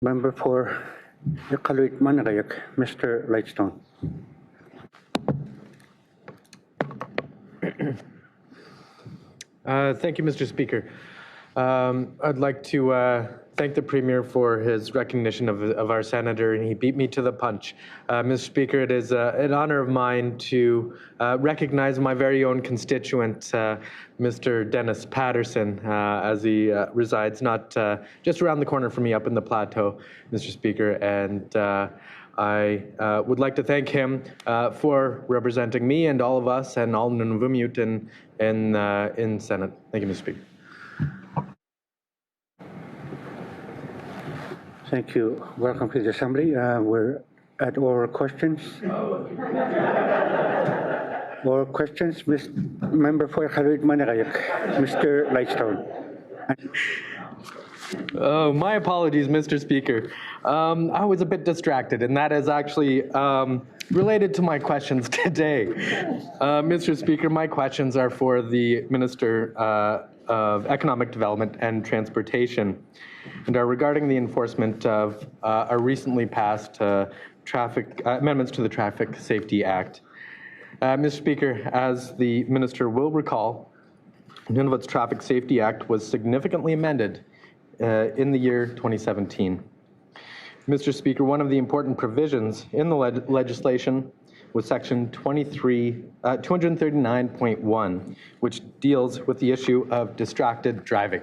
Member for Iqaluit Managayak, Mr. Lightstone. Thank you, Mr. Speaker. I'd like to thank the Premier for his recognition of our Senator, and he beat me to the punch. Mr. Speaker, it is an honor of mine to recognize my very own constituent, Mr. Dennis Patterson, as he resides not just around the corner from me up in the plateau, Mr. Speaker, and I would like to thank him for representing me and all of us and all Nunavut in Senate. Thank you, Mr. Speaker. Thank you. Welcome to the Assembly. We're at oral questions. Oral questions. Member for Iqaluit Managayak, Mr. Lightstone. Oh, my apologies, Mr. Speaker. I was a bit distracted, and that is actually related to my questions today. Mr. Speaker, my questions are for the Minister of Economic Development and Transportation, and are regarding the enforcement of our recently passed amendments to the Traffic Safety Act. Mr. Speaker, as the Minister will recall, Nunavut's Traffic Safety Act was significantly amended in the year 2017. Mr. Speaker, one of the important provisions in the legislation was Section 239.1, which deals with the issue of distracted driving.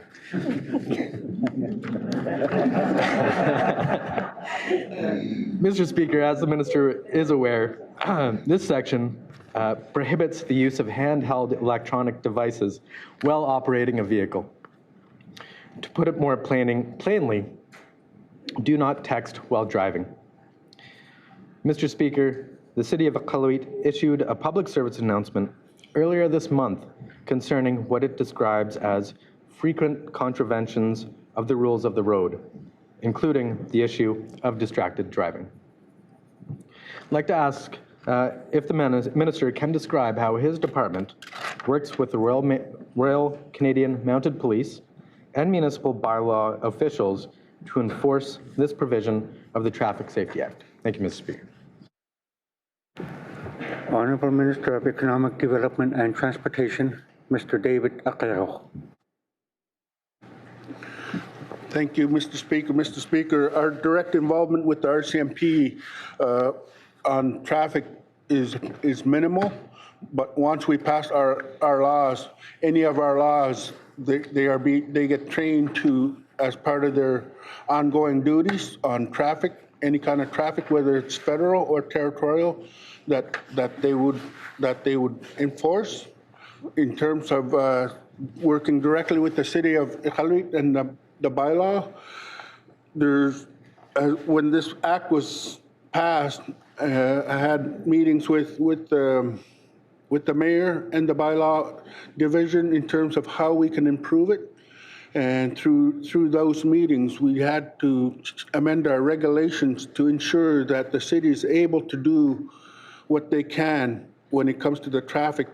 Mr. Speaker, as the Minister is aware, this section prohibits the use of handheld electronic devices while operating a vehicle. To put it more plainly, do not text while driving. Mr. Speaker, the City of Iqaluit issued a public service announcement earlier this month concerning what it describes as frequent contraventions of the rules of the road, including the issue of distracted driving. I'd like to ask if the Minister can describe how his department works with the Royal Canadian Mounted Police and municipal bylaw officials to enforce this provision of the Traffic Safety Act. Thank you, Mr. Speaker. Honourable Minister of Economic Development and Transportation, Mr. David Acero. Thank you, Mr. Speaker. Mr. Speaker, our direct involvement with the RCMP on traffic is minimal, but once we pass our laws, any of our laws, they get trained to, as part of their ongoing duties on traffic, any kind of traffic, whether it's federal or territorial, that they would enforce. In terms of working directly with the City of Iqaluit and the bylaw, when this act was passed, I had meetings with the mayor and the bylaw division in terms of how we can improve it. And through those meetings, we had to amend our regulations to ensure that the city is able to do what they can when it comes to the traffic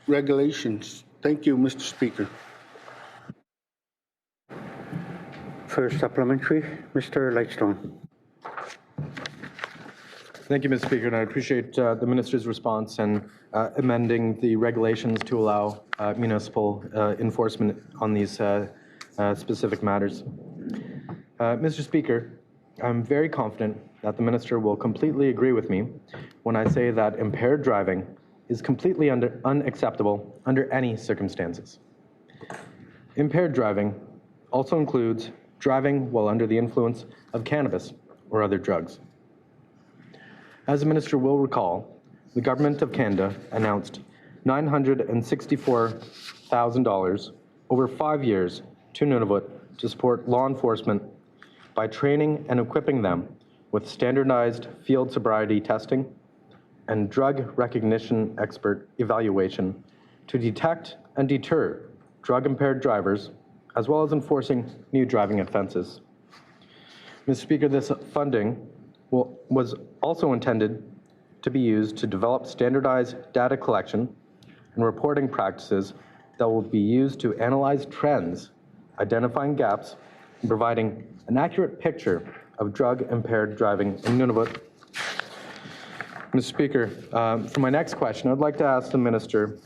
regulations. Thank you, Mr. Speaker. For supplementary, Mr. Lightstone. Thank you, Mr. Speaker, and I appreciate the Minister's response and amending the regulations to allow municipal enforcement on these specific matters. Mr. Speaker, I'm very confident that the Minister will completely agree with me when I say that impaired driving is completely unacceptable under any circumstances. Impaired driving also includes driving while under the influence of cannabis or other drugs. As the Minister will recall, the Government of Canada announced $964,000 over 5 years to Nunavut to support law enforcement by training and equipping them with standardized field sobriety testing and drug recognition expert evaluation to detect and deter drug-impaired drivers, as well as enforcing new driving offenses. Mr. Speaker, this funding was also intended to be used to develop standardized data collection and reporting practices that will be used to analyze trends, identifying gaps, and providing an accurate picture of drug-impaired driving in Nunavut. Mr. Speaker, for my next question, I'd like to ask the Minister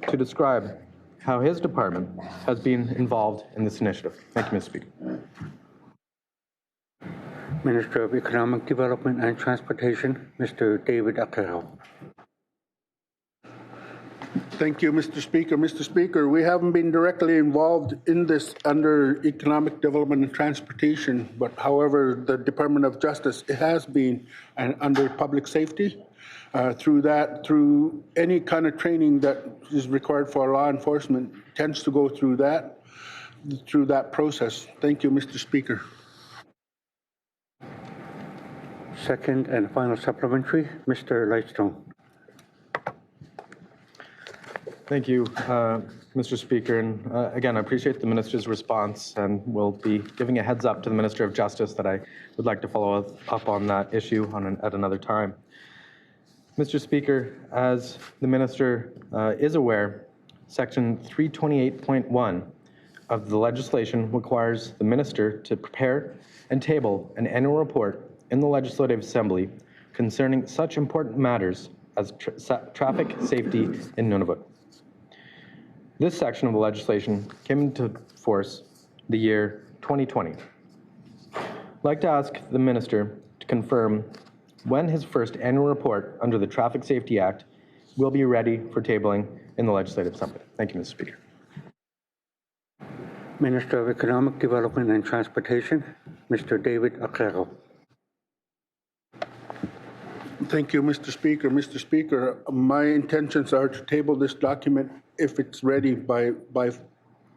to describe how his department has been involved in this initiative. Thank you, Mr. Speaker. Minister of Economic Development and Transportation, Mr. David Acero. Thank you, Mr. Speaker. Mr. Speaker, we haven't been directly involved in this under Economic Development and Transportation, but however, the Department of Justice it has been and under public safety. Through any kind of training that is required for law enforcement tends to go through that process. Thank you, Mr. Speaker. Second and final supplementary, Mr. Lightstone. Thank you, Mr. Speaker. And again, I appreciate the Minister's response, and will be giving a heads up to the Minister of Justice that I would like to follow up on that issue at another time. Mr. Speaker, as the Minister is aware, Section 328.1 of the legislation requires the Minister to prepare and table an annual report in the Legislative Assembly concerning such important matters as traffic safety in Nunavut. This section of the legislation came into force the year 2020. I'd like to ask the Minister to confirm when his first annual report under the Traffic Safety Act will be ready for tabling in the Legislative Assembly. Thank you, Mr. Speaker. Minister of Economic Development and Transportation, Mr. David Acero. Thank you, Mr. Speaker. Mr. Speaker, my intentions are to table this document if it's ready by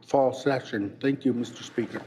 fall session. Thank you, Mr. Speaker.